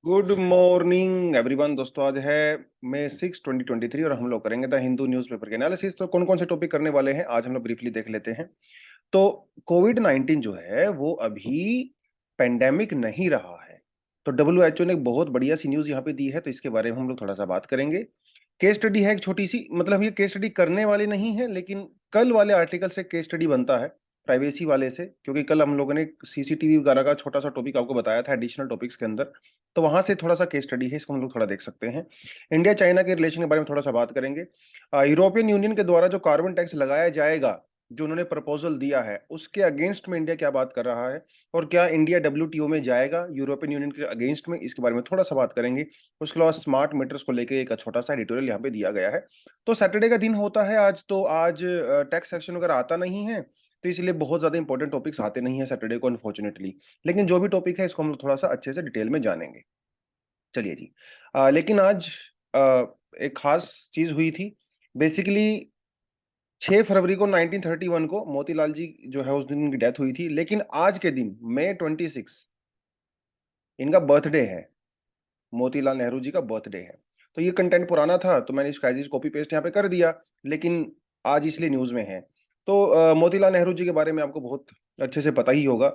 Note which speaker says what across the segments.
Speaker 1: Good morning everyone. दोस्तों, आज है मई 6, 2023 और हम लोग करेंगे द हिंदू न्यूज़पेपर के एनालिसिस। तो कौन कौन से टॉपिक करने वाले हैं आज हम लोग ब्रीफली देख लेते हैं। तो कोविड 19 जो है वो अभी पेंडेमिक नहीं रहा है। तो WHO ने एक बहुत बढ़िया सी न्यूज़ यहाँ पे दी है, तो इसके बारे में हम लोग थोड़ा सा बात करेंगे। केस स्टडी है एक छोटी सी, मतलब ये केस स्टडी करने वाली नहीं है, लेकिन कल वाले आर्टिकल से केस स्टडी बनता है, प्राइवेसी वाले से, क्योंकि कल हम लोगों ने CCTV वगैरह का छोटा सा टॉपिक आपको बताया था एडिशनल टॉपिक्स के अंदर। तो वहां से थोड़ा सा केस स्टडी है, इसको हम लोग थोड़ा देख सकते हैं। इंडिया चाइना के रिलेशन के बारे में थोड़ा सा बात करेंगे। यूरोपियन यूनियन के द्वारा जो कार्बन टैक्स लगाया जाएगा, जो उन्होंने प्रपोजल दिया है, उसके अगेंस्ट में इंडिया क्या बात कर रहा है, और क्या इंडिया WTO में जाएगा यूरोपियन यूनियन के अगेंस्ट में, इसके बारे में थोड़ा सा बात करेंगे। उसके अलावा स्मार्ट मीटर्स को लेकर एक छोटा सा एडिटोरियल यहाँ पे दिया गया है। तो सैटरडे का दिन होता है आज, तो आज टैक्स सेक्शन वगैरह आता नहीं है, तो इसलिए बहुत ज्यादा इंपॉर्टेंट टॉपिक्स आते नहीं है सैटरडे को, अनफॉर्चुनेटली। लेकिन जो भी टॉपिक है इसको हम लोग थोड़ा सा अच्छे से डिटेल में जानेंगे। चलिए जी। लेकिन आज अ, एक खास चीज हुई थी। बेसिकली 6 फरवरी को 1931 को मोतीलाल जी जो है उस दिन इनकी डेथ हुई थी, लेकिन आज के दिन May 26 इनका बर्थडे है। मोतीलाल नेहरू जी का बर्थडे है। तो ये कंटेंट पुराना था, तो मैंने इसका एज कॉपी पेस्ट यहाँ पे कर दिया, लेकिन आज इसलिए न्यूज में है। तो मोतीलाल नेहरू जी के बारे में आपको बहुत अच्छे से पता ही होगा।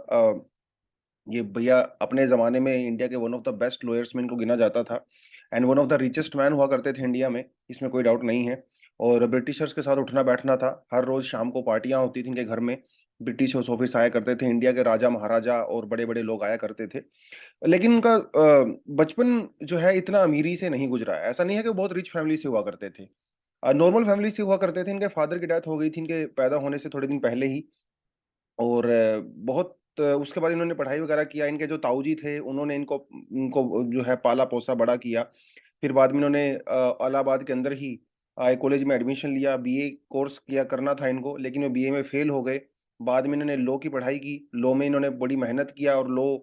Speaker 1: ये भैया अपने जमाने में इंडिया के one of the best lawyers में इनको गिना जाता था, and one of the richest man हुआ करते थे इंडिया में, इसमें कोई डाउट नहीं है। और ब्रिटिशर्स के साथ उठना बैठना था, हर रोज शाम को पार्टियां होती थी इनके घर में। ब्रिटिश ऑफिस आया करते थे, इंडिया के राजा महाराजा और बड़े बड़े लोग आया करते थे। लेकिन उनका बचपन जो है इतना अमीरी से नहीं गुजरा है। ऐसा नहीं है कि बहुत रिच फैमिली से हुआ करते थे, नॉर्मल फैमिली से हुआ करते थे। इनके फादर की डेथ हो गई थी इनके पैदा होने से थोड़े दिन पहले ही। और बहुत उसके बाद इन्होंने पढ़ाई वगैरह किया। इनके जो ताऊजी थे उन्होंने इनको इनको जो है पाला पोसा बड़ा किया। फिर बाद में इन्होंने इलाहाबाद के अंदर ही एक कॉलेज में एडमिशन लिया, BA कोर्स किया करना था इनको, लेकिन वो BA में फेल हो गए। बाद में इन्होंने लॉ की पढ़ाई की, लॉ में इन्होंने बड़ी मेहनत किया और लॉ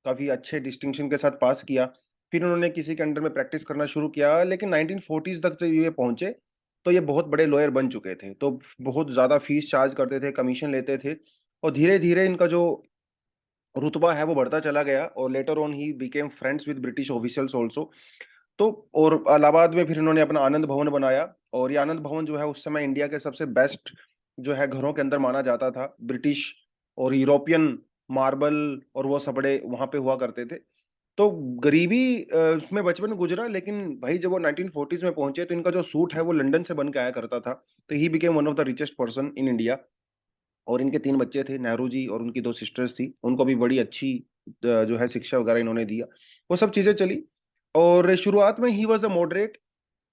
Speaker 1: काफ़ी अच्छे डिस्टिंक्शन के साथ पास किया। फिर उन्होंने किसी के अंडर में प्रैक्टिस करना शुरू किया, लेकिन 1940s तक जब ये पहुंचे तो ये बहुत बड़े लॉयर बन चुके थे। तो बहुत ज़्यादा फीस चार्ज करते थे, कमीशन लेते थे, और धीरे धीरे इनका जो रुतबा है वो बढ़ता चला गया। और later on he became friends with British officials also. तो और इलाहाबाद में फिर इन्होंने अपना आनंद भवन बनाया, और ये आनंद भवन जो है उस समय इंडिया के सबसे बेस्ट जो है घरों के अंदर माना जाता था। ब्रिटिश और यूरोपियन मार्बल और वो सब बड़े वहां पे हुआ करते थे। तो गरीबी उसमें बचपन गुजरा, लेकिन भाई जब वो 1940s में पहुंचे तो इनका जो सूट है वो लंदन से बन के आया करता था। तो he became one of the richest person in India. और इनके 3 बच्चे थे, नेहरू जी और उनकी 2 सिस्टर्स थी, उनको भी बड़ी अच्छी जो है शिक्षा वगैरह इन्होंने दिया। वो सब चीजें चली। और शुरुआत में ही वॉज अ मॉडरेट,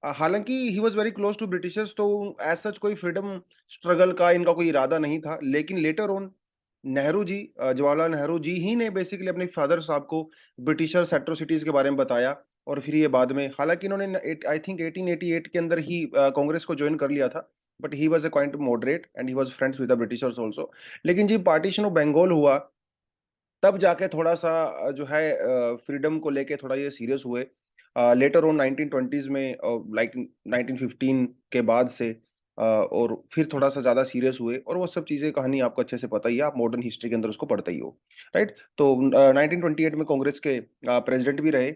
Speaker 1: हालांकि he was very close to Britishers, तो एज सच कोई फ्रीडम स्ट्रगल का इनका कोई इरादा नहीं था। लेकिन लेटर ऑन नेहरू जी, जवाहरलाल नेहरू जी ही ने बेसिकली अपने फादर साहब को ब्रिटिशर्स एट्रोसिटीज के बारे में बताया। और फिर ये बाद में, हालांकि इन्होंने आई थिंक 1888 के अंदर ही कांग्रेस को ज्वाइन कर लिया था, but he was a quite moderate and he was friends with the Britishers also. लेकिन जी पार्टीशन ऑफ बंगाल हुआ, तब जाके थोड़ा सा जो है फ्रीडम को लेके थोड़ा ये सीरियस हुए। लेटर ऑन 1920s में, लाइक 1915 के बाद से, और फिर थोड़ा सा ज्यादा सीरियस हुए। और वो सब चीजें कहानी आपको अच्छे से पता ही है, आप मॉडर्न हिस्ट्री के अंदर उसको पढ़ते ही हो, राइट। तो 1928 में कांग्रेस के प्रेसिडेंट भी रहे,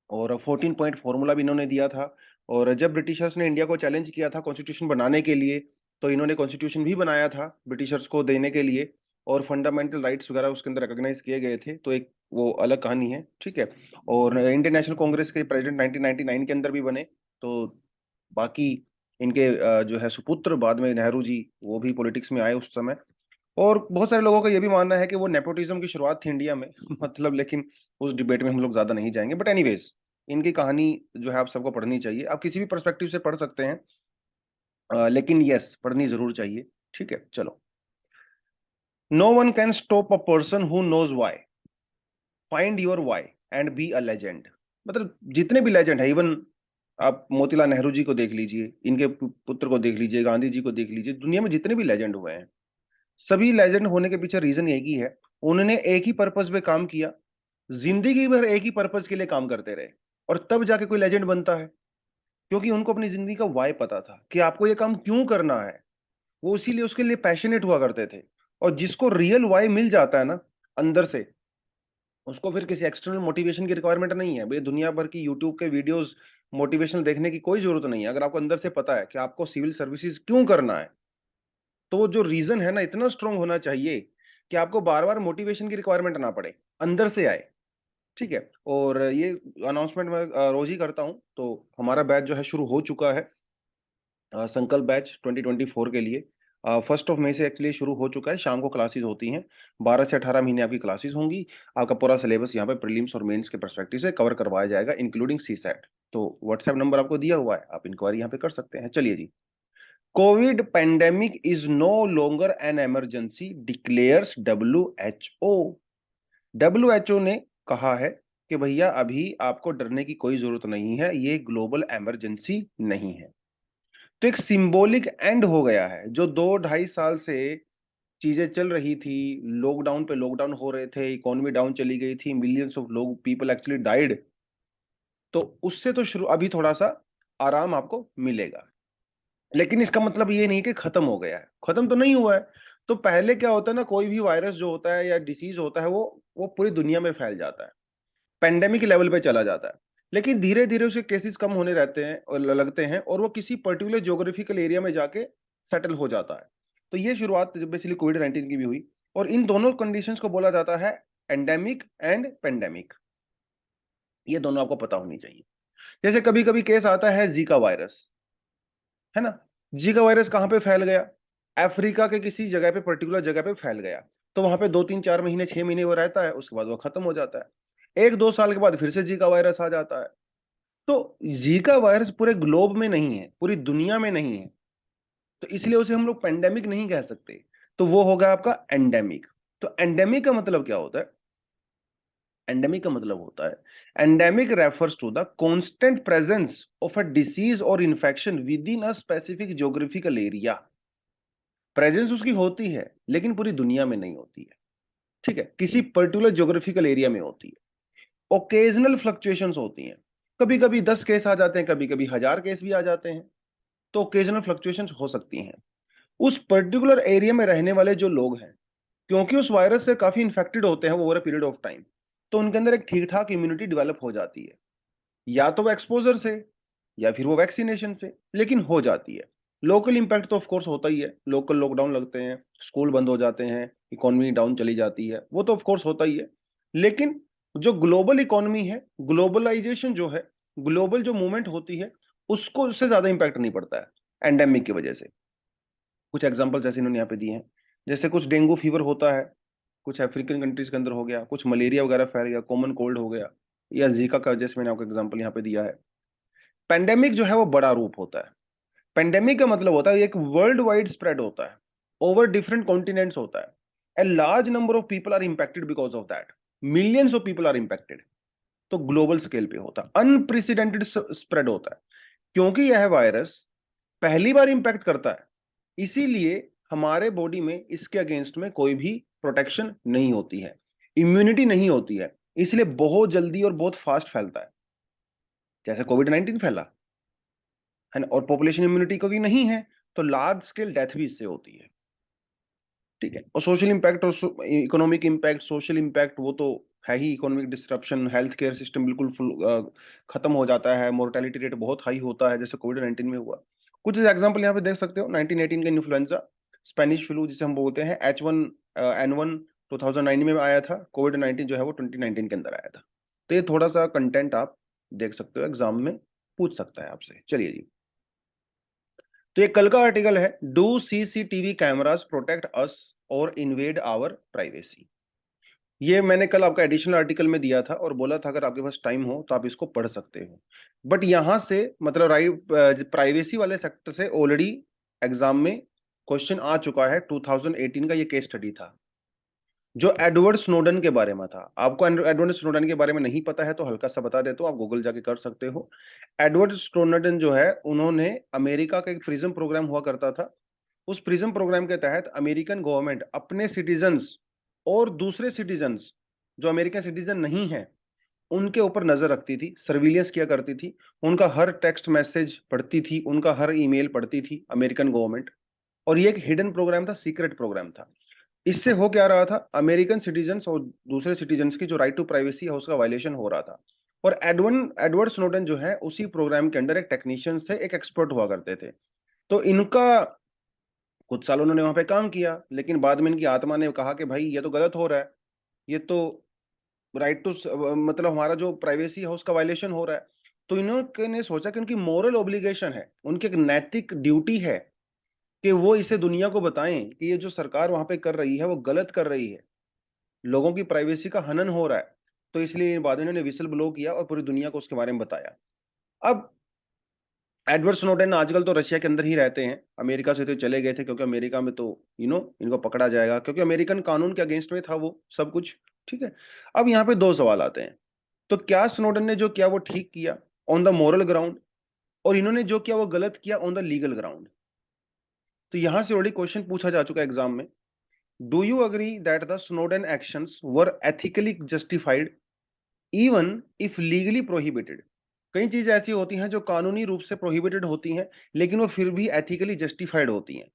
Speaker 1: और 14 पॉइंट फॉर्मूला भी इन्होंने दिया था। और जब ब्रिटिशर्स ने इंडिया को चैलेंज किया था कॉन्स्टिट्यूशन बनाने के लिए, तो इन्होंने कॉन्स्टिट्यूशन भी बनाया था ब्रिटिशर्स को देने के लिए, और फंडामेंटल राइट्स वगैरह उसके अंदर रिकॉग्नाइज किए गए थे। तो एक वो अलग कहानी है, ठीक है। और इंडियन नेशनल कांग्रेस के प्रेसिडेंट 1999 के अंदर भी बने। तो बाकी इनके जो है सुपुत्र बाद में नेहरू जी, वो भी पॉलिटिक्स में आए उस समय। और बहुत सारे लोगों का ये भी मानना है कि वो नेपोटिज्म की शुरुआत थी इंडिया में मतलब, लेकिन उस डिबेट में हम लोग ज्यादा नहीं जाएंगे। बट एनीवेज, इनकी कहानी जो है आप सबको पढ़नी चाहिए, आप किसी भी पर्सपेक्टिव से पढ़ सकते हैं, लेकिन यस पढ़नी जरूर चाहिए। ठीक है, चलो। No one can stop a person who knows why, find your why and be a legend. मतलब जितने भी लेजेंड है, इवन आप मोतीलाल नेहरू जी को देख लीजिए, इनके पुत्र को देख लीजिए, गांधी जी को देख लीजिए, दुनिया में जितने भी लेजेंड हुए हैं, सभी लेजेंड होने के पीछे रीजन एक ही है। उन्होंने एक ही पर्पस पे काम किया, जिंदगी भर एक ही पर्पस के लिए काम करते रहे, और तब जाके कोई लेजेंड बनता है। क्योंकि उनको अपनी जिंदगी का वाई पता था कि आपको ये काम क्यों करना है, वो इसीलिए उसके लिए पैशनेट हुआ करते थे। और जिसको रियल वाई मिल जाता है ना अंदर से, उसको फिर किसी एक्सटर्नल मोटिवेशन की रिक्वायरमेंट नहीं है भाई, दुनिया भर की यूट्यूब के वीडियोस मोटिवेशनल देखने की कोई जरूरत नहीं है। अगर आपको अंदर से पता है कि आपको सिविल सर्विसेज क्यों करना है, तो वो जो रीजन है ना इतना स्ट्रांग होना चाहिए कि आपको बार बार मोटिवेशन की रिक्वायरमेंट ना पड़े, अंदर से आए। ठीक है, और ये अनाउंसमेंट मैं रोज ही करता हूँ। तो हमारा बैच जो है शुरू हो चुका है, संकल्प बैच 2024 के लिए 1 मई से एक्चुअली शुरू हो चुका है। शाम को क्लासेस होती हैं, 12 से 18 महीने आपकी क्लासेस होंगी। आपका पूरा सिलेबस यहाँ पे प्रीलिम्स और मेंस के पर्सपेक्टिव से कवर करवाया जाएगा, इंक्लूडिंग सी सेट। तो व्हाट्सएप नंबर आपको दिया हुआ है, आप इंक्वायरी यहाँ पे कर सकते हैं। चलिए जी, Covid pandemic is no longer an emergency declares WHO। WHO ने कहा है कि भैया अभी आपको डरने की कोई जरूरत नहीं है, ये ग्लोबल इमरजेंसी नहीं है। तो एक सिंबॉलिक एंड हो गया है। जो 2-2.5 साल से चीजें चल रही थी, लॉकडाउन पे लॉकडाउन हो रहे थे, इकोनॉमी डाउन चली गई थी, मिलियंस ऑफ लोग पीपल एक्चुअली डाइड, तो उससे तो शुरू अभी थोड़ा सा आराम आपको मिलेगा। लेकिन इसका मतलब ये नहीं कि खत्म हो गया है, खत्म तो नहीं हुआ है। तो पहले क्या होता है ना, कोई भी वायरस जो होता है या डिसीज होता है वो पूरी दुनिया में फैल जाता है, पेंडेमिक लेवल पे चला जाता है। लेकिन धीरे धीरे उसके केसेस कम होने रहते हैं और लगते हैं, और वो किसी पर्टिकुलर ज्योग्राफिकल एरिया में जाके सेटल हो जाता है। तो ये शुरुआत बेसिकली कोविड-19 की भी हुई, और इन दोनों कंडीशंस को बोला जाता है एंडेमिक एंड पेंडेमिक। ये दोनों आपको पता होनी चाहिए। जैसे कभी कभी केस आता है जीका वायरस, है ना। जीका वायरस कहाँ पे फैल गया? अफ्रीका के किसी जगह पे, पर्टिकुलर जगह पे फैल गया। तो वहां पे 2-3-4 महीने 6 महीने वो रहता है, उसके बाद वो खत्म हो जाता है। 1-2 साल के बाद फिर से जीका वायरस आ जाता है। तो जीका वायरस पूरे ग्लोब में नहीं है, पूरी दुनिया में नहीं है, तो इसलिए उसे हम लोग पेंडेमिक नहीं कह सकते। तो वो होगा आपका एंडेमिक। तो एंडेमिक का मतलब क्या होता है? एंडेमिक का मतलब होता है, endemic refers to the constant presence of a disease और infection within a specific geographical area. Presence उसकी होती है लेकिन पूरी दुनिया में नहीं होती है। ठीक है, किसी पर्टिकुलर ज्योग्राफिकल एरिया में होती है। ओकेजनल फ्लक्चुएशंस होती हैं, कभी कभी 10 केस आ जाते हैं, कभी कभी 1000 केस भी आ जाते हैं। तो ओकेजनल फ्लक्चुएशंस हो सकती हैं। उस पर्टिकुलर एरिया में रहने वाले जो लोग हैं, क्योंकि उस वायरस से काफी इन्फेक्टेड होते हैं वो over a period of time, तो उनके अंदर एक ठीक ठाक इम्यूनिटी डेवलप हो जाती है, या तो वो एक्सपोजर से या फिर वो वैक्सीनेशन से, लेकिन हो जाती है। लोकल इंपैक्ट तो ऑफ कोर्स होता ही है, लोकल लॉकडाउन लगते हैं, स्कूल बंद हो जाते हैं, इकोनॉमी डाउन चली जाती है, वो तो ऑफ कोर्स होता ही है। लेकिन जो ग्लोबल इकोनॉमी है, ग्लोबलाइजेशन जो है, ग्लोबल जो मूवमेंट होती है, उसको उससे ज्यादा इंपैक्ट नहीं पड़ता है एंडेमिक की वजह से। कुछ एग्जांपल जैसे इन्होंने यहाँ पे दिए हैं, जैसे कुछ डेंगू फीवर होता है, कुछ अफ्रीकन कंट्रीज के अंदर हो गया, कुछ मलेरिया वगैरह फैल गया, कॉमन कोल्ड हो गया, या जीका का जैसे मैंने आपको एग्जांपल यहाँ पे दिया है। पेंडेमिक जो है वो बड़ा रूप होता है। पेंडेमिक का मतलब होता है एक वर्ल्ड वाइड स्प्रेड होता है, ओवर डिफरेंट कॉन्टिनेंट्स होता है। A large number of people are impacted because of that, millions of people are impacted. तो ग्लोबल स्केल पे होता है, अनप्रेसिडेंटेड स्प्रेड होता है, क्योंकि यह वायरस पहली बार इंपैक्ट करता है। इसीलिए हमारे बॉडी में इसके अगेंस्ट में कोई भी प्रोटेक्शन नहीं होती है, इम्यूनिटी नहीं होती है, इसलिए बहुत जल्दी और बहुत फास्ट फैलता है, जैसे कोविड-19 फैला है ना। और पॉपुलेशन इम्यूनिटी क्योंकि नहीं है, तो लार्ज स्केल डेथ भी इससे होती है। ठीक है, और सोशल इंपैक्ट और इकोनॉमिक इंपैक्ट, सोशल इंपैक्ट वो तो है ही, economic disruption, health care system बिल्कुल खत्म हो जाता है, मोर्टेलिटी रेट बहुत हाई होता है, जैसे कोविड-19 में हुआ। कुछ एग्जांपल यहाँ पे देख सकते हो, 1918 का इन्फ्लुएंजा, स्पेनिश फ्लू जिसे हम बोलते हैं, H1N1 2009 में आया था, कोविड-19 जो है वो 2019 के अंदर आया था। तो ये थोड़ा सा कंटेंट आप देख सकते हो, एग्जाम में पूछ सकता है आपसे। चलिए जी, तो ये कल का आर्टिकल है, do CCTV cameras protect us और इन्वेड आवर प्राइवेसी। ये मैंने कल आपका एडिशनल आर्टिकल में दिया था और बोला था अगर आपके पास टाइम हो तो आप इसको पढ़ सकते हो। बट यहां से मतलब प्राइवेसी वाले सेक्टर से ऑलरेडी एग्जाम में क्वेश्चन आ चुका है। 2018 का ये केस स्टडी था जो एडवर्ड स्नोडन के बारे में था। आपको एडवर्ड स्नोडन के बारे में नहीं पता है तो हल्का सा बता देता हूं, आप गूगल जाके कर सकते हो। एडवर्ड स्नोडन जो है, उन्होंने अमेरिका का एक प्रिज्म प्रोग्राम हुआ करता था, उस प्रिज्म प्रोग्राम के तहत अमेरिकन गवर्नमेंट अपने सिटीजन्स और दूसरे सिटीजन्स जो अमेरिकन सिटीजन नहीं है उनके ऊपर नजर रखती थी, सर्विलियंस किया करती थी, उनका हर टेक्स्ट मैसेज पढ़ती थी, उनका हर ईमेल पढ़ती थी अमेरिकन गवर्नमेंट। और ये एक हिडन प्रोग्राम था, सीक्रेट प्रोग्राम था। इससे हो क्या रहा था, अमेरिकन सिटीजन्स और दूसरे सिटीजन्स की जो राइट टू प्राइवेसी है उसका वायलेशन हो रहा था। और एडवर्ड स्नोडन जो है उसी प्रोग्राम के अंदर एक टेक्नीशियन थे, एक एक्सपर्ट हुआ करते थे। तो इनका कुछ साल उन्होंने वहां पे काम किया, लेकिन बाद में इनकी आत्मा ने कहा कि भाई ये तो गलत हो रहा है, ये तो राइट टू मतलब हमारा जो प्राइवेसी है उसका वायलेशन हो रहा है। तो इन्होंने सोचा कि उनकी मोरल ऑब्लिगेशन है, उनकी एक नैतिक ड्यूटी है कि वो इसे दुनिया को बताएं कि ये जो सरकार वहां पे कर रही है वो गलत कर रही है, लोगों की प्राइवेसी का हनन हो रहा है। तो इसलिए बाद में इन्होंने विसल ब्लो किया और पूरी दुनिया को उसके बारे में बताया। अब एडवर्ड स्नोडेन आजकल तो रशिया के अंदर ही रहते हैं, अमेरिका से तो चले गए थे क्योंकि अमेरिका में तो इनको पकड़ा जाएगा, क्योंकि अमेरिकन कानून के अगेंस्ट में था वो सब कुछ। ठीक है। अब यहाँ पे दो सवाल आते हैं। तो क्या स्नोडन ने जो किया वो ठीक किया ऑन द मोरल ग्राउंड, और इन्होंने जो किया वो गलत किया ऑन द लीगल ग्राउंड? तो यहां से ऑलरेडी क्वेश्चन पूछा जा चुका है एग्जाम में। Do you agree that the Snowden actions were ethically justified even if legally prohibited? कई चीजें ऐसी होती हैं जो कानूनी रूप से प्रोहिबिटेड होती हैं, लेकिन वो फिर भी एथिकली जस्टिफाइड होती हैं।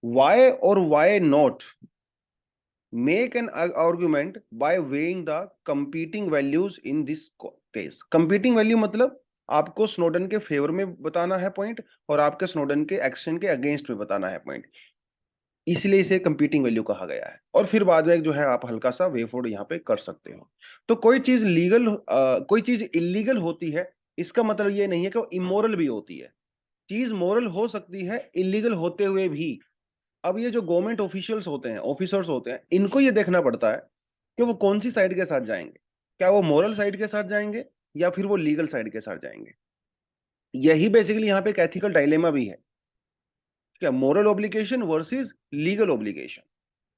Speaker 1: वाई और why not make an argument by weighing the competing values in this case. Competing value मतलब आपको स्नोडन के फेवर में बताना है पॉइंट, और आपके स्नोडन के एक्शन के अगेंस्ट में बताना है पॉइंट, इसलिए इसे कंपीटिंग वैल्यू कहा गया है। और फिर बाद में जो है आप हल्का सा वे फॉरवर्ड यहाँ पे कर सकते हो। तो कोई चीज कोई चीज इलीगल होती है, इसका मतलब ये नहीं है कि वो इमोरल भी होती है। चीज मोरल हो सकती है इलीगल होते हुए भी। अब ये जो गवर्नमेंट ऑफिशियल्स होते हैं, ऑफिसर्स होते हैं, इनको ये देखना पड़ता है कि वो कौन सी साइड के साथ जाएंगे, क्या वो मोरल साइड के साथ जाएंगे या फिर वो लीगल साइड के साथ जाएंगे। यही बेसिकली यहाँ पे एक एथिकल डायलेमा भी है, क्या moral obligation versus legal obligation.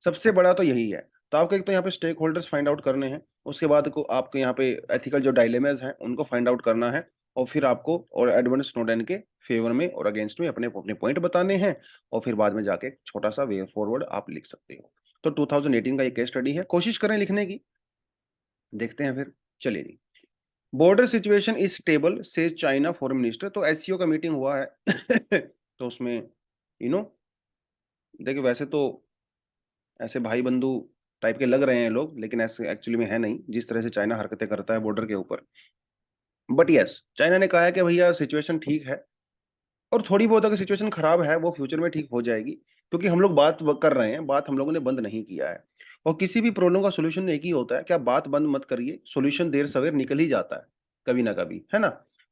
Speaker 1: सबसे बड़ा तो यही है। तो आपको एक तो यहाँ पे स्टेक होल्डर्स फाइंड आउट करने हैं, उसके बाद को आपको यहाँ पे एथिकल जो डायलेमास हैं उनको फाइंड आउट करना है, और फिर आपको और एडवर्ड स्नोडेन के फेवर में और अगेंस्ट में अपने अपने पॉइंट बताने हैं, और फिर बाद में जाके एक छोटा सा वे फॉरवर्ड आप लिख सकते हो। तो 2018 का ये केस स्टडी है, कोशिश करें लिखने की, देखते हैं फिर। चलिए जी। बॉर्डर सिचुएशन इज स्टेबल से चाइना फॉरेन मिनिस्टर। तो एससीओ का मीटिंग हुआ है तो उसमें यू नो देखिए, वैसे तो ऐसे भाई बंधु टाइप के लग रहे हैं लोग, लेकिन ऐसे एक्चुअली में है नहीं, जिस तरह से चाइना हरकतें करता है बॉर्डर के ऊपर। बट यस, चाइना ने कहा है कि भैया सिचुएशन ठीक है, और थोड़ी बहुत अगर सिचुएशन खराब है वो फ्यूचर में ठीक हो जाएगी, क्योंकि हम लोग बात कर रहे हैं, बात हम लोगों ने बंद नहीं किया है। और किसी भी प्रॉब्लम का सोल्यूशन एक ही होता है, क्या बात बंद मत करिए, सोल्यूशन देर सवेर निकल ही जाता है कभी ना कभी, है ना।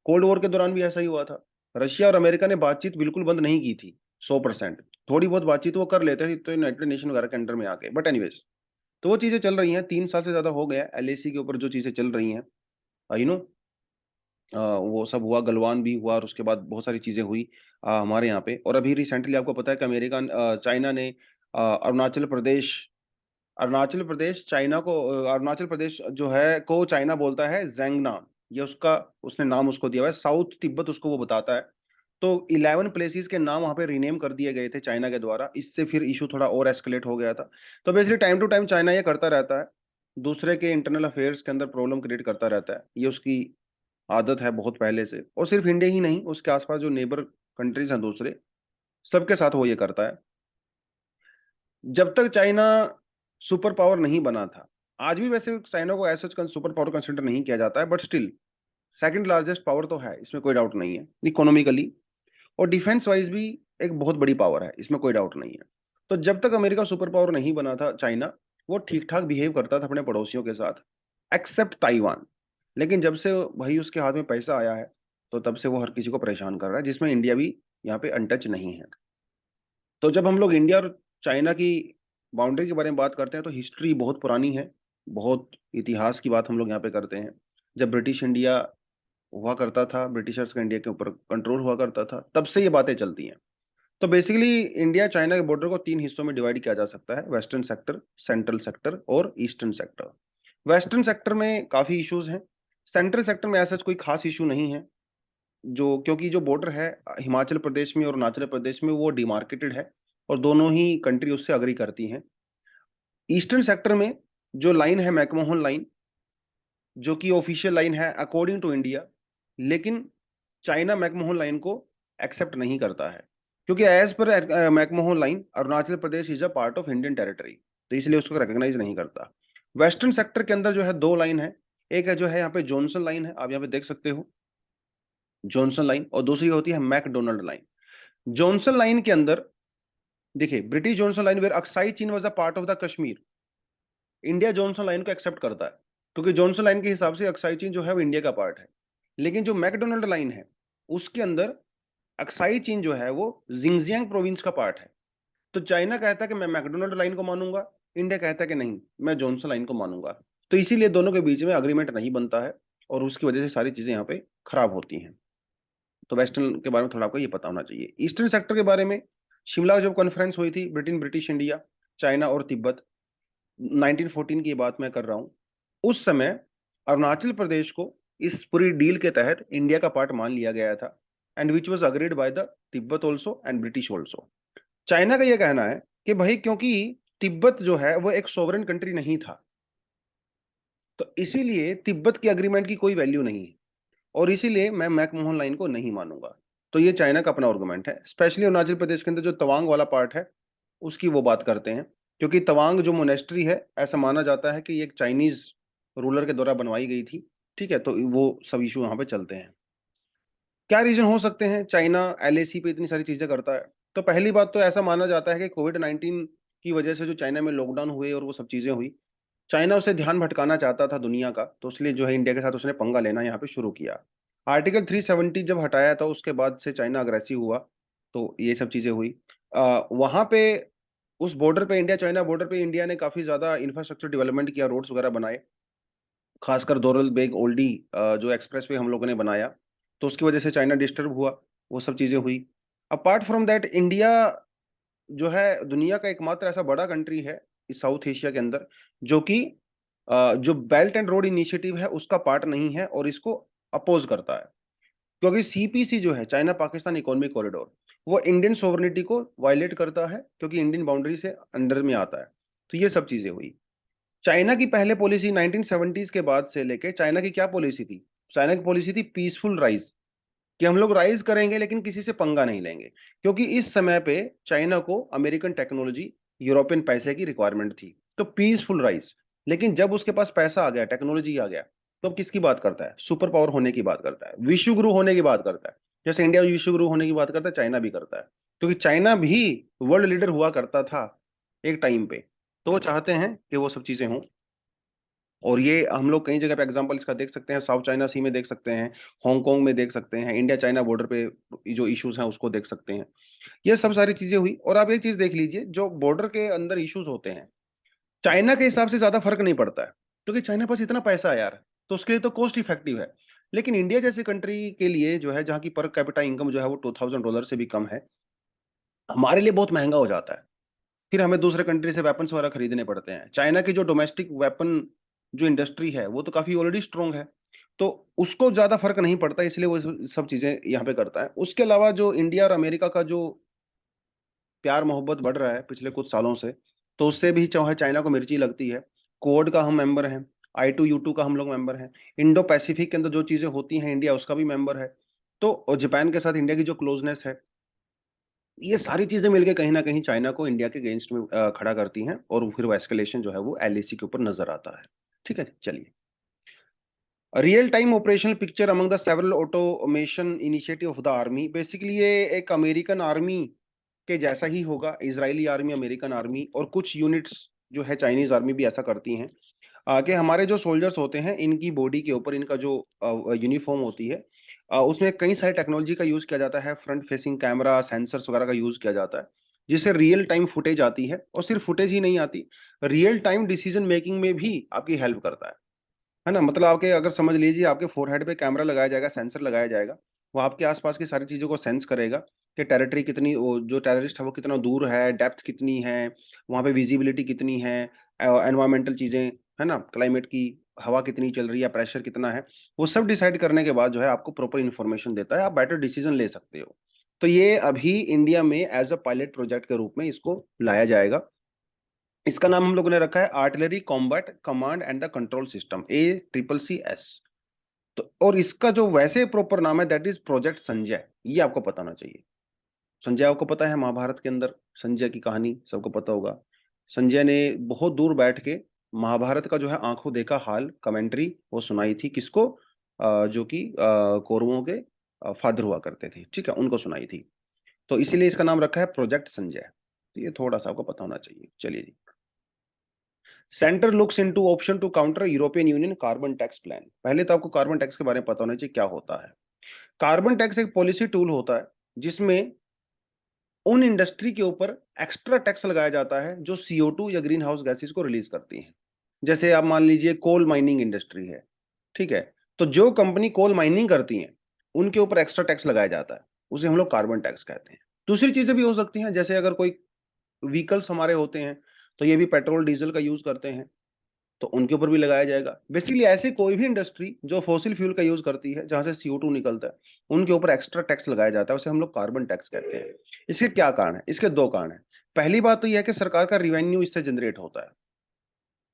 Speaker 1: कोल्ड वॉर के दौरान भी ऐसा ही हुआ था। रशिया और अमेरिका ने बातचीत बिल्कुल बंद नहीं की थी, 100%। थोड़ी बहुत बातचीत वो कर लेते थे तो यूनाइटेड नेशन वगैरह के अंडर में आके, बट एनीवेज। तो वो चीजें चल रही हैं, 3 साल से ज्यादा हो गया एलएसी के ऊपर जो चीजें चल रही हैं, यू नो वो सब हुआ, गलवान भी हुआ, और उसके बाद बहुत सारी चीजें हुई हमारे यहाँ पे। और अभी रिसेंटली आपको पता है कि चाइना ने अरुणाचल प्रदेश चाइना को अरुणाचल प्रदेश जो है को चाइना बोलता है जैंगनाम, ये उसका उसने नाम उसको दिया हुआ है, साउथ तिब्बत उसको वो बताता है। तो 11 प्लेसेस के नाम वहाँ पे रीनेम कर दिए गए थे चाइना के द्वारा, इससे फिर इशू थोड़ा और एस्केलेट हो गया था। तो basically time to time China ये करता रहता है, दूसरे के इंटरनल अफेयर्स के अंदर प्रॉब्लम क्रिएट करता रहता है, ये उसकी आदत है बहुत पहले से। और सिर्फ इंडिया ही नहीं, उसके आसपास जो नेबर कंट्रीज हैं दूसरे, सबके साथ वो ये करता है। जब तक चाइना सुपर पावर नहीं बना था, आज भी वैसे चाइना को ऐसा सुपर पावर कंसिडर नहीं किया जाता है, but still second largest power तो है, इसमें कोई डाउट नहीं है, इकोनॉमिकली और डिफेंस वाइज भी एक बहुत बड़ी पावर है, इसमें कोई डाउट नहीं है। तो जब तक अमेरिका सुपर पावर नहीं बना था चाइना, वो ठीक ठाक बिहेव करता था अपने पड़ोसियों के साथ, एक्सेप्ट ताइवान। लेकिन जब से भाई उसके हाथ में पैसा आया है, तो तब से वो हर किसी को परेशान कर रहा है, जिसमें इंडिया भी यहाँ पे अनटच नहीं है। तो जब हम लोग इंडिया और चाइना की बाउंड्री के बारे में बात करते हैं, तो हिस्ट्री बहुत पुरानी है, बहुत इतिहास की बात हम लोग यहाँ पे करते हैं। जब ब्रिटिश इंडिया हुआ करता था, ब्रिटिशर्स का इंडिया के ऊपर कंट्रोल हुआ करता था, तब से ये बातें चलती हैं। तो बेसिकली इंडिया चाइना के बॉर्डर को 3 हिस्सों में डिवाइड किया जा सकता है, वेस्टर्न सेक्टर, सेंट्रल सेक्टर और ईस्टर्न सेक्टर। वेस्टर्न सेक्टर में काफी इश्यूज हैं, सेंट्रल सेक्टर में ऐसा कोई खास इशू नहीं है, जो क्योंकि जो बॉर्डर है हिमाचल प्रदेश में और अरुणाचल प्रदेश में वो डिमार्केटेड है, और दोनों ही कंट्री उससे अग्री करती हैं। ईस्टर्न सेक्टर में जो लाइन है मैकमोहन लाइन, जो कि ऑफिशियल लाइन है अकॉर्डिंग टू इंडिया, लेकिन चाइना मैकमोहन लाइन को एक्सेप्ट नहीं करता है। क्योंकि as per McMahon line Arunachal Pradesh is a part of Indian territory, तो इसलिए उसको रिकॉग्नाइज नहीं करता। वेस्टर्न सेक्टर के अंदर जो है दो लाइन है, एक है जो है यहाँ पे जॉनसन लाइन है, आप यहाँ पे देख सकते हो जॉनसन लाइन, और दूसरी होती है मैकडोनल्ड लाइन। जॉनसन लाइन के अंदर देखिए, British Johnson line where Aksai Chin was a part of the Kashmir, India Johnson line को एक्सेप्ट करता है, क्योंकि जॉनसन लाइन के हिसाब से अक्साई चीन जो है वो इंडिया का पार्ट है। लेकिन जो मैकडोनल्ड लाइन है उसके अंदर अक्साई चीन जो है वो जिंगजियांग प्रोविंस का पार्ट है। तो चाइना कहता है कि मैं मैकडोनल्ड लाइन को मानूंगा, इंडिया कहता है कि नहीं मैं जॉनसन लाइन को मानूंगा। तो इसीलिए दोनों के बीच में अग्रीमेंट नहीं बनता है, और उसकी वजह से सारी चीजें यहाँ पे खराब होती हैं। तो वेस्टर्न के बारे में थोड़ा आपको ये पता होना चाहिए। ईस्टर्न सेक्टर के बारे में, शिमला जब कॉन्फ्रेंस हुई थी ब्रिटेन, ब्रिटिश इंडिया, चाइना और तिब्बत, 1914 की बात मैं कर रहा हूँ, उस समय अरुणाचल प्रदेश को इस पूरी डील के तहत इंडिया का पार्ट मान लिया गया था, and which was agreed by the Tibet also and British also. China का यह कहना है कि भाई क्योंकि तिब्बत जो है वो एक सोवरेन कंट्री नहीं था, तो इसीलिए तिब्बत की अग्रीमेंट की कोई वैल्यू नहीं है, और इसीलिए मैं मैकमोहन लाइन को नहीं मानूंगा। तो ये चाइना का अपना आर्गुमेंट है। स्पेशली अरुणाचल प्रदेश के अंदर जो तवांग वाला पार्ट है उसकी वो बात करते हैं, क्योंकि तवांग जो मोनेस्ट्री है ऐसा माना जाता है कि ये एक चाइनीज रूलर के द्वारा बनवाई गई थी। ठीक है, तो वो सब इशू यहाँ पे चलते हैं। क्या रीजन हो सकते हैं चाइना एलएसी पे इतनी सारी चीजें करता है? तो पहली बात तो ऐसा माना जाता है कि कोविड-19 की वजह से जो चाइना में लॉकडाउन हुए और वो सब चीजें हुई, चाइना उसे ध्यान भटकाना चाहता था दुनिया का, तो इसलिए जो है इंडिया के साथ उसने पंगा लेना यहाँ पे शुरू किया। आर्टिकल 370 जब हटाया था उसके बाद से चाइना अग्रेसिव हुआ, तो ये सब चीजें हुई। वहां पे उस बॉर्डर पे, इंडिया चाइना बॉर्डर पे, इंडिया ने काफी ज्यादा इंफ्रास्ट्रक्चर डेवलपमेंट किया, रोड्स वगैरह बनाए, खासकर दोरल बेग ओल्डी जो एक्सप्रेसवे हम लोगों ने बनाया, तो उसकी वजह से चाइना डिस्टर्ब हुआ, वो सब चीजें हुई। अपार्ट फ्रॉम दैट, इंडिया जो है दुनिया का एकमात्र ऐसा बड़ा कंट्री है इस साउथ एशिया के अंदर जो कि जो बेल्ट एंड रोड इनिशिएटिव है उसका पार्ट नहीं है और इसको अपोज करता है, क्योंकि सीपीसी जो है चाइना पाकिस्तान इकोनॉमिक कॉरिडोर, वो इंडियन सोवरेनिटी को वायलेट करता है, क्योंकि इंडियन बाउंड्री से अंडर में आता है। तो ये सब चीजें हुई। चाइना की पहले पॉलिसी 1970s के बाद से लेके, चाइना की क्या पॉलिसी थी? चाइना की पॉलिसी थी पीसफुल राइज, कि हम लोग राइज करेंगे लेकिन किसी से पंगा नहीं लेंगे, क्योंकि इस समय पे चाइना को अमेरिकन टेक्नोलॉजी, यूरोपियन पैसे की रिक्वायरमेंट थी, तो पीसफुल राइज। लेकिन जब उसके पास पैसा आ गया, टेक्नोलॉजी आ गया, तो अब किसकी बात करता है? सुपर पावर होने की बात करता है, विश्व गुरु होने की बात करता है। जैसे इंडिया विश्व गुरु होने की बात करता है, चाइना भी करता है, क्योंकि चाइना भी वर्ल्ड लीडर हुआ करता था एक टाइम पे। तो वो चाहते हैं कि वो सब चीजें हों, और ये हम लोग कई जगह पे एग्जांपल इसका देख सकते हैं, साउथ चाइना सी में देख सकते हैं, हांगकांग में देख सकते हैं, इंडिया चाइना बॉर्डर पे जो इश्यूज हैं उसको देख सकते हैं। ये सब सारी चीजें हुई। और आप एक चीज देख लीजिए, जो बॉर्डर के अंदर इश्यूज होते हैं, चाइना के हिसाब से ज्यादा फर्क नहीं पड़ता है, क्योंकि चाइना पास इतना पैसा है यार, तो उसके लिए तो कॉस्ट इफेक्टिव है। लेकिन इंडिया जैसे कंट्री के लिए जो है, जहाँ की पर कैपिटा इनकम जो है वो $2000 से भी कम है, हमारे लिए बहुत महंगा हो जाता है। फिर हमें दूसरे कंट्री से वेपन्स वगैरह खरीदने पड़ते हैं। चाइना की जो डोमेस्टिक वेपन जो इंडस्ट्री है वो तो काफी ऑलरेडी स्ट्रांग है, तो उसको ज्यादा फर्क नहीं पड़ता, इसलिए वो सब चीजें यहाँ पे करता है। उसके अलावा जो इंडिया और अमेरिका का जो प्यार मोहब्बत बढ़ रहा है पिछले कुछ सालों से, तो उससे भी जो है चाइना को मिर्ची लगती है। कोड का हम मेंबर हैं, I2U2 का हम लोग मेंबर हैं, इंडो पैसिफिक के अंदर जो चीजें होती हैं इंडिया उसका भी मेंबर है। तो और जापान के साथ इंडिया की जो क्लोजनेस है, ये सारी चीजें मिलकर कहीं ना कहीं चाइना को इंडिया के अगेंस्ट में खड़ा करती हैं, और फिर वो एस्केलेशन जो है वो एलएसी के ऊपर नजर आता है। ठीक है, चलिए। Real time operational picture among the several automation initiative of the army, basically ये एक अमेरिकन आर्मी के जैसा ही होगा, इजरायली आर्मी, अमेरिकन आर्मी, और कुछ यूनिट्स जो है चाइनीज आर्मी भी ऐसा करती हैं। कि हमारे जो सोल्जर्स होते हैं इनकी बॉडी के ऊपर इनका जो यूनिफॉर्म होती है, उसमें कई सारी टेक्नोलॉजी का यूज किया जाता है, फ्रंट फेसिंग कैमरा, सेंसर्स वगैरह का यूज किया जाता है, जिससे रियल टाइम फुटेज आती है, और सिर्फ फुटेज ही नहीं आती, रियल टाइम डिसीजन मेकिंग में भी आपकी हेल्प करता है ना। मतलब आपके, अगर समझ लीजिए आपके फोरहेड पे कैमरा लगाया जाएगा, सेंसर लगाया जाएगा, वो आपके आसपास की सारी चीजों को सेंस करेगा कि टेरिटरी कितनी, वो जो टेररिस्ट है वो कितना दूर है, डेप्थ कितनी है, वहाँ पे विजिबिलिटी कितनी है, एनवायरमेंटल चीजें, है ना, क्लाइमेट की, हवा कितनी चल रही है, प्रेशर कितना है, वो सब डिसाइड करने के बाद जो है आपको प्रॉपर इन्फॉर्मेशन देता है, आप बेटर डिसीजन ले सकते हो। तो ये अभी इंडिया में एज अ पायलट प्रोजेक्ट के रूप में इसको लाया जाएगा। इसका नाम हम लोगों ने रखा है artillery combat command and the control system, ACCS। तो और इसका जो वैसे प्रॉपर नाम है दैट इज प्रोजेक्ट संजय, ये आपको पता होना चाहिए। संजय आपको पता है, महाभारत के अंदर संजय की कहानी सबको पता होगा। संजय ने बहुत दूर बैठ के महाभारत का जो है आंखों देखा हाल कमेंट्री वो सुनाई थी, किसको? जो कि कौरवों के फादर हुआ करते थे, ठीक है, उनको सुनाई थी। तो इसीलिए इसका नाम रखा है प्रोजेक्ट संजय। तो ये थोड़ा सा आपको पता होना चाहिए। चलिए जी। Centre looks into option to counter European Union carbon tax plan. पहले तो आपको कार्बन टैक्स के बारे में पता होना चाहिए क्या होता है। कार्बन टैक्स एक पॉलिसी टूल होता है जिसमें उन इंडस्ट्री के ऊपर एक्स्ट्रा टैक्स लगाया जाता है जो CO2 या ग्रीन हाउस गैसेस को रिलीज करती हैं। जैसे आप मान लीजिए कोल माइनिंग इंडस्ट्री है, ठीक है, तो जो कंपनी कोल माइनिंग करती हैं उनके ऊपर एक्स्ट्रा टैक्स लगाया जाता है, उसे हम लोग कार्बन टैक्स कहते हैं। दूसरी चीजें भी हो सकती हैं, जैसे अगर कोई व्हीकल्स हमारे होते हैं तो ये भी पेट्रोल डीजल का यूज करते हैं, तो उनके ऊपर भी लगाया जाएगा। बेसिकली ऐसी कोई भी इंडस्ट्री जो फॉसिल फ्यूल का यूज करती है जहां से CO2 निकलता है, उनके ऊपर एक्स्ट्रा टैक्स लगाया जाता है, उसे हम लोग कार्बन टैक्स कहते हैं। इसके क्या कारण है? इसके दो कारण है। पहली बात तो यह है कि सरकार का रिवेन्यू इससे जनरेट होता है,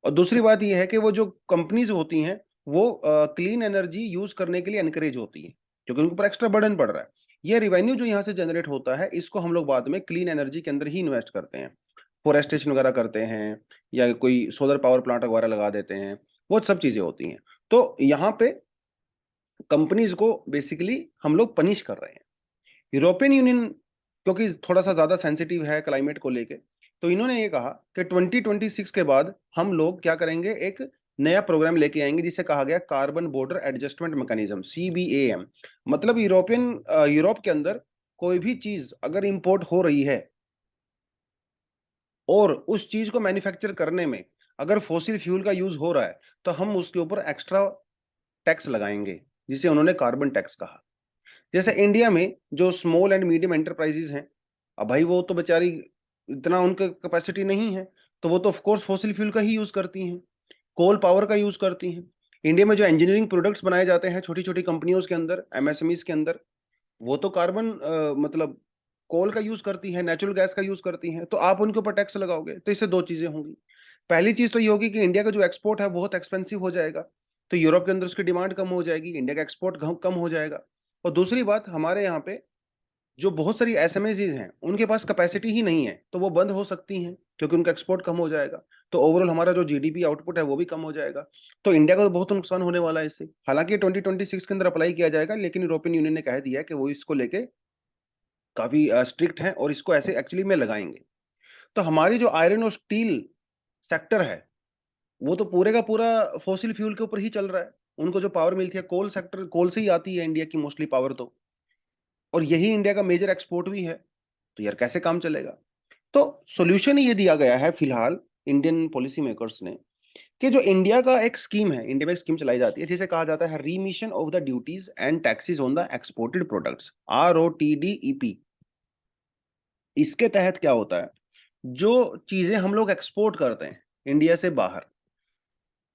Speaker 1: और दूसरी बात यह है कि वो जो कंपनीज होती हैं वो क्लीन एनर्जी यूज करने के लिए एनकरेज होती है, क्योंकि उनके ऊपर एक्स्ट्रा बर्डन पड़ रहा है। ये रिवेन्यू जो यहाँ से जनरेट होता है इसको हम लोग बाद में क्लीन एनर्जी के अंदर ही इन्वेस्ट करते हैं, फोरेस्टेशन वगैरह करते हैं, या कोई सोलर पावर प्लांट वगैरह लगा देते हैं, वो सब चीजें होती हैं। तो यहाँ पे कंपनीज को बेसिकली हम लोग पनिश कर रहे हैं। यूरोपियन यूनियन क्योंकि थोड़ा सा ज्यादा सेंसिटिव है क्लाइमेट को लेके, तो इन्होंने ये कहा कि 2026 के बाद हम लोग क्या करेंगे, एक नया प्रोग्राम लेके आएंगे जिसे कहा गया carbon border adjustment mechanism, CBAM। मतलब यूरोप के अंदर कोई भी चीज अगर इंपोर्ट हो रही है और उस चीज को मैन्युफैक्चर करने में अगर फॉसिल फ्यूल का यूज हो रहा है तो हम उसके ऊपर एक्स्ट्रा टैक्स लगाएंगे, जिसे उन्होंने कार्बन टैक्स कहा। जैसे इंडिया में जो स्मॉल एंड मीडियम एंटरप्राइजेज हैं, अब भाई वो तो बेचारी इतना उनका कैपेसिटी नहीं है, तो वो तो ऑफ कोर्स फॉसिल फ्यूल का ही यूज करती हैं, कोल पावर का यूज करती हैं। इंडिया में जो इंजीनियरिंग प्रोडक्ट्स बनाए जाते हैं छोटी छोटी कंपनियों के अंदर, MSMEs के अंदर, वो तो कार्बन मतलब कोल का यूज करती है, नेचुरल गैस का यूज करती हैं, तो आप उनके ऊपर टैक्स लगाओगे तो इससे दो चीजें होंगी। पहली चीज तो ये होगी कि इंडिया का जो एक्सपोर्ट है बहुत एक्सपेंसिव हो जाएगा, तो यूरोप के अंदर उसकी डिमांड कम हो जाएगी, इंडिया का एक्सपोर्ट कम हो जाएगा। और दूसरी बात, हमारे यहाँ पे जो बहुत सारी SMEs हैं उनके पास कैपेसिटी ही नहीं है, तो वो बंद हो सकती हैं क्योंकि उनका एक्सपोर्ट कम हो जाएगा, तो ओवरऑल हमारा जो GDP आउटपुट है वो भी कम हो जाएगा। तो इंडिया का तो बहुत नुकसान होने वाला है इससे। हालांकि 2026 के अंदर अप्लाई किया जाएगा, लेकिन यूरोपियन यूनियन ने कह दिया है कि वो इसको लेके काफी स्ट्रिक्ट हैं और इसको ऐसे एक्चुअली में लगाएंगे। तो हमारी जो आयरन और स्टील सेक्टर है वो तो पूरे का पूरा फॉसिल फ्यूल के ऊपर ही चल रहा है। उनको जो पावर मिलती है कोल सेक्टर, कोल से ही आती है इंडिया की मोस्टली पावर तो, और यही इंडिया का मेजर एक्सपोर्ट भी है। तो यार कैसे काम चलेगा? तो सॉल्यूशन ये दिया गया है फिलहाल इंडियन पॉलिसी मेकर्स ने, कि जो इंडिया का एक स्कीम है, इंडिया में एक स्कीम चलाई जाती है जिसे कहा जाता है remission of the duties and taxes on the exported products, ROTDEP। इसके तहत क्या होता है, जो चीजें हम लोग एक्सपोर्ट करते हैं इंडिया से बाहर,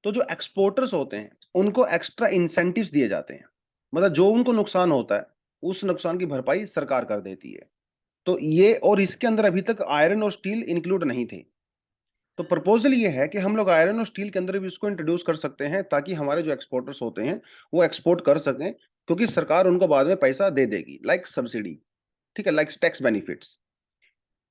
Speaker 1: तो जो एक्सपोर्टर्स होते हैं उनको एक्स्ट्रा इंसेंटिव्स दिए जाते हैं। मतलब जो उनको नुकसान होता है उस नुकसान की भरपाई सरकार कर देती है। तो ये, और इसके अंदर अभी तक आयरन और स्टील इंक्लूड नहीं थे। तो प्रपोजल ये है कि हम लोग आयरन और स्टील के अंदर भी इसको इंट्रोड्यूस कर सकते हैं ताकि हमारे जो एक्सपोर्टर्स होते हैं वो एक्सपोर्ट कर सकें, क्योंकि सरकार उनको बाद में पैसा दे देगी, लाइक सब्सिडी, ठीक है, लाइक टैक्स बेनिफिट्स।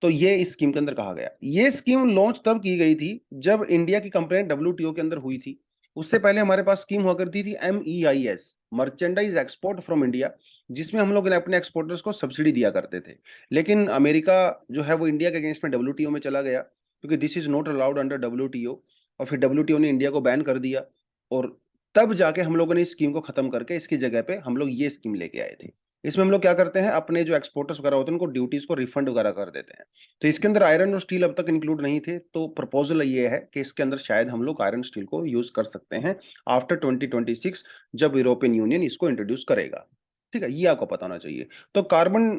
Speaker 1: तो ये इस स्कीम के अंदर कहा गया। ये स्कीम लॉन्च तब की गई थी जब इंडिया की कंप्लेंट WTO के अंदर हुई थी। उससे पहले हमारे पास स्कीम हुआ करती थी MEIS, merchandise export from India, जिसमें हम लोग अपने एक्सपोर्टर्स को सब्सिडी दिया करते थे। लेकिन अमेरिका जो है वो इंडिया के अगेंस्ट में WTO में चला गया, क्योंकि this is not allowed under WTO, और फिर WTO ने इंडिया को बैन कर दिया। और तब जाके हम लोगों ने इस स्कीम को खत्म करके इसकी जगह पे हम लोग ये स्कीम लेके आए थे। इसमें हम लोग क्या करते हैं, अपने जो एक्सपोर्टर्स वगैरह होते हैं उनको ड्यूटीज को रिफंड वगैरह कर देते हैं। तो इसके अंदर आयरन और स्टील अब तक इंक्लूड नहीं थे, तो प्रपोजल ये है कि इसके अंदर शायद हम लोग आयरन स्टील को यूज कर सकते हैं आफ्टर 2026, जब यूरोपियन यूनियन इसको इंट्रोड्यूस करेगा। ठीक है, ये आपको पता होना चाहिए। तो कार्बन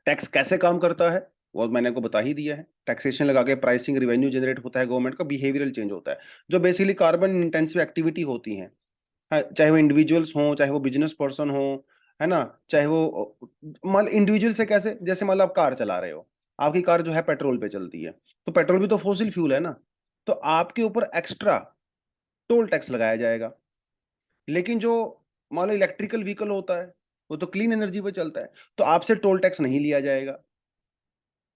Speaker 1: टैक्स कैसे काम करता है वो मैंने आपको बता ही दिया है। टैक्सेशन लगा के प्राइसिंग रिवेन्यू जनरेट होता है, गवर्नमेंट का बिहेवियरल चेंज होता है। जो बेसिकली कार्बन इंटेंसिव एक्टिविटी होती हैं, हाँ, चाहे वो इंडिविजुअल्स हों, चाहे वो बिजनेस पर्सन हो, है ना, चाहे वो मान इंडिविजुअल से कैसे, जैसे मान लो आप कार चला रहे हो, आपकी कार जो है पेट्रोल पे चलती है, तो पेट्रोल भी तो फॉसिल फ्यूल है ना, तो आपके ऊपर एक्स्ट्रा टोल टैक्स लगाया जाएगा। लेकिन जो मान लो इलेक्ट्रिकल व्हीकल होता है वो तो क्लीन एनर्जी पे चलता है। तो आपसे टोल टैक्स नहीं लिया जाएगा।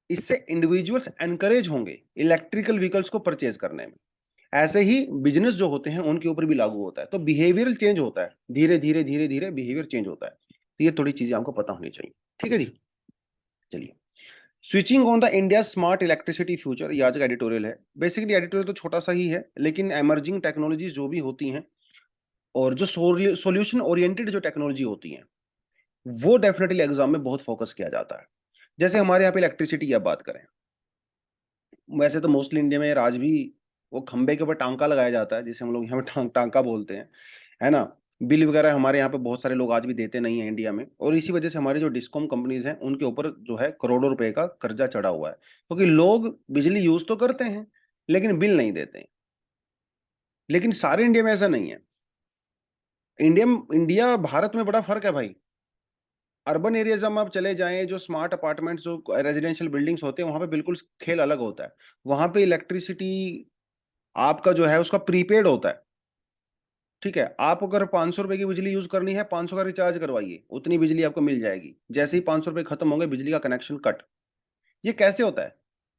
Speaker 1: इससे इंडिविजुअल्स एनकरेज होंगे इलेक्ट्रिकल व्हीकल्स को परचेज करने में। ऐसे ही बिजनेस जो होते हैं उनके ऊपर भी लागू होता है। तो बिहेवियरल चेंज होता है, धीरे धीरे धीरे धीरे बिहेवियर चेंज होता है। तो ये थोड़ी चीजें आपको पता होनी चाहिए। ठीक है जी, चलिए। Switching on the India smart electricity future, ये आज का एडिटोरियल है। बेसिकली एडिटोरियल तो छोटा सा ही है, लेकिन एमर्जिंग टेक्नोलॉजीज जो भी होती हैं और जो सॉल्यूशन ओरिएंटेड जो टेक्नोलॉजी होती हैं, वो डेफिनेटली एग्जाम में बहुत फोकस किया जाता है। जैसे हमारे यहाँ पे इलेक्ट्रिसिटी की आप बात करें, वैसे तो मोस्टली इंडिया में आज भी वो खंबे के ऊपर टांका लगाया जाता है, जिसे हम लोग यहाँ पे टांका बोलते हैं, है ना। बिल वगैरह हमारे यहाँ पे बहुत सारे लोग आज भी देते नहीं है इंडिया में, और इसी वजह से हमारे जो डिस्कॉम कंपनीज हैं उनके ऊपर जो है करोड़ों रुपए का कर्जा चढ़ा हुआ है, क्योंकि लोग बिजली यूज तो करते हैं लेकिन बिल नहीं देते हैं। लेकिन सारे इंडिया में ऐसा नहीं है। इंडिया भारत में बड़ा फर्क है भाई। अर्बन एरियाज में आप चले जाएं, जो स्मार्ट अपार्टमेंट्स जो रेजिडेंशियल बिल्डिंग्स होते हैं वहां पे बिल्कुल खेल अलग होता है। वहां पे इलेक्ट्रिसिटी आपका जो है उसका प्रीपेड होता है। ठीक है, आप अगर 500 रुपए की बिजली यूज करनी है, 500 का रिचार्ज करवाइए, उतनी बिजली आपको मिल जाएगी। जैसे ही 500 रुपए खत्म होंगे, बिजली का कनेक्शन कट। ये कैसे होता है?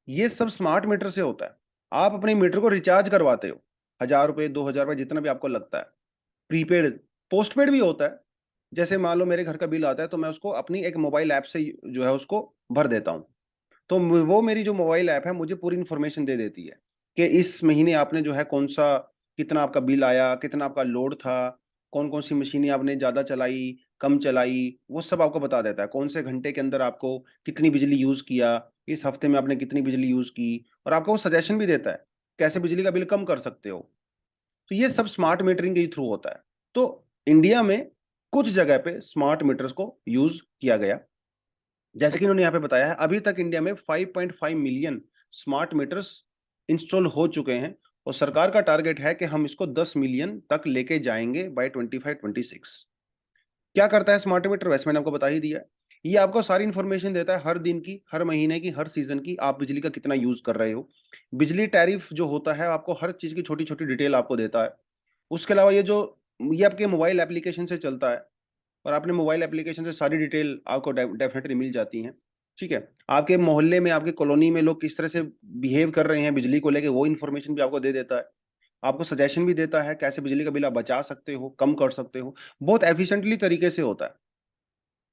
Speaker 1: ये सब स्मार्ट मीटर से होता है। आप अपने मीटर को रिचार्ज करवाते हो, 1000 रुपए 2000 रुपए जितना भी आपको लगता है। प्रीपेड, पोस्टपेड भी होता है। जैसे मान लो मेरे घर का बिल आता है, तो मैं उसको अपनी एक मोबाइल ऐप से जो है उसको भर देता हूँ। तो वो मेरी जो मोबाइल ऐप है मुझे पूरी इन्फॉर्मेशन दे देती है कि इस महीने आपने जो है कौन सा, कितना आपका बिल आया, कितना आपका लोड था, कौन कौन सी मशीनें आपने ज़्यादा चलाई, कम चलाई, वो सब आपको बता देता है। कौन से घंटे के अंदर आपको कितनी बिजली यूज़ किया, इस हफ्ते में आपने कितनी बिजली यूज़ की, और आपको वो सजेशन भी देता है कैसे बिजली का बिल कम कर सकते हो। तो ये सब स्मार्ट मीटरिंग के थ्रू होता है। तो इंडिया में कुछ जगह पे स्मार्ट मीटर्स को यूज किया गया। जैसे कि उन्होंने यहाँ पे बताया है, अभी तक इंडिया में 5.5 मिलियन स्मार्ट मीटर्स इंस्टॉल हो चुके हैं, और सरकार का टारगेट है कि हम इसको 10 मिलियन तक लेके जाएंगे बाय 25-26। क्या करता है स्मार्ट मीटर? वैसे मैंने आपको बता ही दिया है। ये आपको सारी इंफॉर्मेशन देता है, हर दिन की, हर महीने की, हर सीजन की, आप बिजली का कितना यूज कर रहे हो। बिजली टैरिफ जो होता है आपको हर चीज की छोटी छोटी डिटेल आपको देता है। उसके अलावा ये आपके मोबाइल एप्लीकेशन से चलता है, और आपने मोबाइल एप्लीकेशन से सारी डिटेल आपको डेफिनेटली मिल जाती हैं। ठीक है, आपके मोहल्ले में, आपके कॉलोनी में लोग किस तरह से बिहेव कर रहे हैं बिजली को लेके, वो इन्फॉर्मेशन भी आपको दे देता है। आपको सजेशन भी देता है कैसे बिजली का बिल आप बचा सकते हो, कम कर सकते हो। बहुत एफिशिएंटली तरीके से होता है।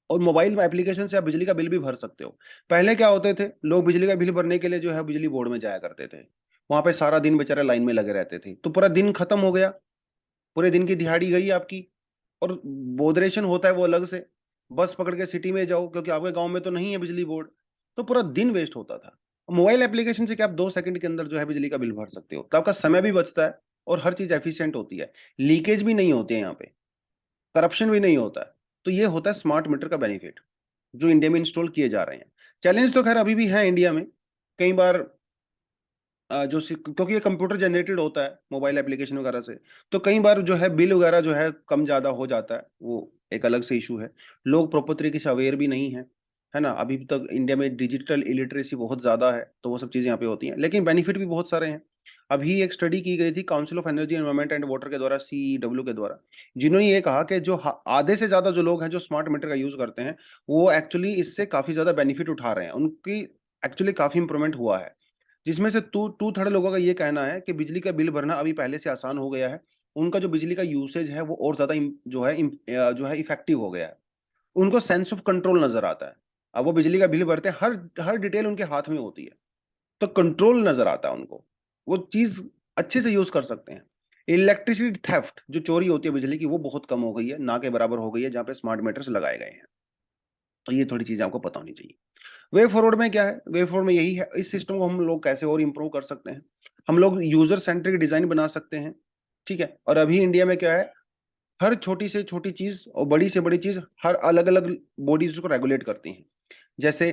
Speaker 1: और मोबाइल एप्लीकेशन से आप बिजली का बिल भी भर सकते हो। पहले क्या होते थे, लोग बिजली का बिल भरने के लिए जो है बिजली बोर्ड में जाया करते थे। वहां पे सारा दिन बेचारे लाइन में लगे रहते थे, तो पूरा दिन खत्म हो गया, पूरे दिन की दिहाड़ी गई आपकी। और बोदरेशन होता है वो अलग से, बस पकड़ के सिटी में जाओ, क्योंकि आपके गांव में तो नहीं है बिजली बोर्ड। तो पूरा दिन वेस्ट होता था। मोबाइल एप्लीकेशन से क्या आप 2 सेकंड के अंदर जो है बिजली का बिल भर सकते हो, तो आपका समय भी बचता है और हर चीज एफिशिएंट होती है। लीकेज भी नहीं होती है यहाँ पे, करप्शन भी नहीं होता है। तो ये होता है स्मार्ट मीटर का बेनिफिट जो इंडिया में इंस्टॉल किए जा रहे हैं। चैलेंज तो खैर अभी भी है इंडिया में। कई बार क्योंकि ये कंप्यूटर जनरेटेड होता है मोबाइल एप्लीकेशन वगैरह से, तो कई बार जो है बिल वगैरह जो है कम ज्यादा हो जाता है, वो एक अलग से इशू है। लोग प्रॉपर तरीके से अवेयर भी नहीं है, है ना। अभी तक इंडिया में डिजिटल इलिटरेसी बहुत ज्यादा है, तो वो सब चीजें यहाँ पे होती हैं, लेकिन बेनिफिट भी बहुत सारे हैं। अभी एक स्टडी की गई थी council of energy environment and water के द्वारा, CEW के द्वारा, जिन्होंने ये कहा कि जो आधे से ज्यादा जो लोग हैं जो स्मार्ट मीटर का यूज करते हैं, वो एक्चुअली इससे काफी ज्यादा बेनिफिट उठा रहे हैं, उनकी एक्चुअली काफी इंप्रूवमेंट हुआ है। जिसमें से टू थर्ड लोगों का ये कहना है कि बिजली का बिल भरना अभी पहले से आसान हो गया है। उनका जो बिजली का यूसेज है वो और ज्यादा जो है इफेक्टिव हो गया है। उनको सेंस ऑफ कंट्रोल नजर आता है। अब वो बिजली का बिल भरते हैं, हर हर डिटेल उनके हाथ में होती है, तो कंट्रोल नजर आता है उनको। वो चीज अच्छे से यूज कर सकते हैं। इलेक्ट्रिसिटी थेफ्ट, जो चोरी होती है बिजली की, वो बहुत कम हो गई है, ना के बराबर हो गई है जहाँ पे स्मार्ट मीटर्स लगाए गए हैं। तो ये थोड़ी चीजें आपको पता होनी चाहिए। वे फॉरवर्ड में क्या है? वे फॉरवर्ड में यही है, इस सिस्टम को हम लोग कैसे और इम्प्रूव कर सकते हैं। हम लोग यूजर सेंट्रिक डिजाइन बना सकते हैं। ठीक है, और अभी इंडिया में क्या है, हर छोटी से छोटी चीज और बड़ी से बड़ी चीज हर अलग अलग बॉडीज को रेगुलेट करती हैं। जैसे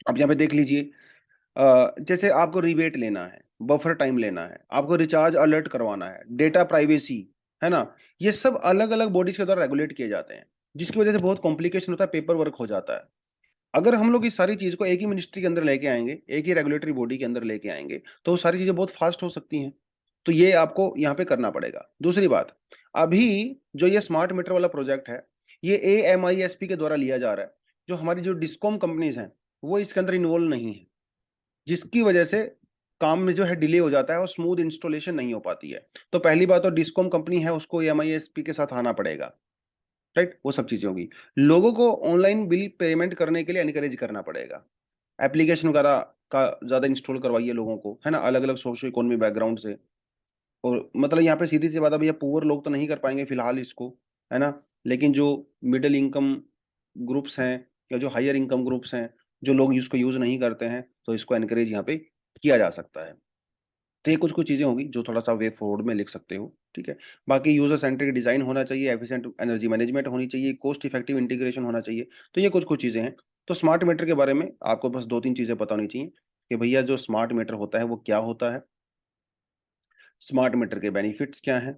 Speaker 1: आप यहाँ पे देख लीजिए, जैसे आपको रिबेट लेना है, बफर टाइम लेना है, आपको रिचार्ज अलर्ट करवाना है, डेटा प्राइवेसी, है ना। ये सब अलग अलग बॉडीज के द्वारा रेगुलेट किए जाते हैं, जिसकी वजह से बहुत कॉम्प्लिकेशन होता है, पेपर वर्क हो जाता है। अगर हम लोग इस सारी चीज को एक ही मिनिस्ट्री के अंदर लेके आएंगे, एक ही रेगुलेटरी बॉडी के अंदर लेके आएंगे, तो वो सारी चीजें बहुत फास्ट हो सकती हैं। तो ये आपको यहाँ पे करना पड़ेगा। दूसरी बात, अभी जो ये स्मार्ट मीटर वाला प्रोजेक्ट है, ये AMISP के द्वारा लिया जा रहा है। जो हमारी जो डिस्कॉम कंपनीज हैं वो इसके अंदर इन्वॉल्व नहीं है, जिसकी वजह से काम में जो है डिले हो जाता है और स्मूथ इंस्टॉलेशन नहीं हो पाती है। तो पहली बात तो डिस्कॉम कंपनी है उसको AMISP के साथ आना पड़ेगा, राइट, वो सब चीजें होगी। लोगों को ऑनलाइन बिल पेमेंट करने के लिए एनकरेज करना पड़ेगा, एप्लीकेशन वगैरह का ज्यादा इंस्टॉल करवाइए लोगों को, है ना, अलग अलग सोशो इकोनॉमी बैकग्राउंड से। और मतलब यहाँ पे सीधी सी बात है भैया, पुअर लोग तो नहीं कर पाएंगे फिलहाल इसको, है ना, लेकिन जो मिडिल इनकम ग्रुप्स हैं या जो हायर इनकम ग्रुप्स हैं, जो लोग इसको यूज नहीं करते हैं, तो इसको एनकरेज यहाँ पे किया जा सकता है। तो ये कुछ कुछ चीजें होंगी जो थोड़ा सा वे फॉरवर्ड में लिख सकते हो, ठीक है। बाकी यूजर सेंट्रिक डिजाइन होना चाहिए, एफिशिएंट एनर्जी मैनेजमेंट होनी चाहिए, कॉस्ट इफेक्टिव इंटीग्रेशन होना चाहिए। तो ये कुछ कुछ चीजें हैं। तो स्मार्ट मीटर के बारे में आपको बस दो तीन चीजें पता होनी चाहिए कि भैया जो स्मार्ट मीटर होता है वो क्या होता है, स्मार्ट मीटर के बेनिफिट्स क्या हैं,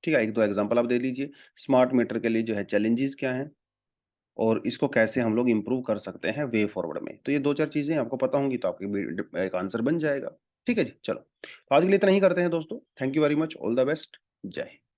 Speaker 1: ठीक है, एक दो एग्जांपल आप दे लीजिए, स्मार्ट मीटर के लिए जो है चैलेंजेस क्या हैं, और इसको कैसे हम लोग इंप्रूव कर सकते हैं वे फॉरवर्ड में। तो ये दो चार चीजें आपको पता होंगी तो आपकी एक आंसर बन जाएगा। ठीक है जी, चलो तो आज के लिए इतना ही करते हैं दोस्तों। Thank you very much, all the best, जय हिंद।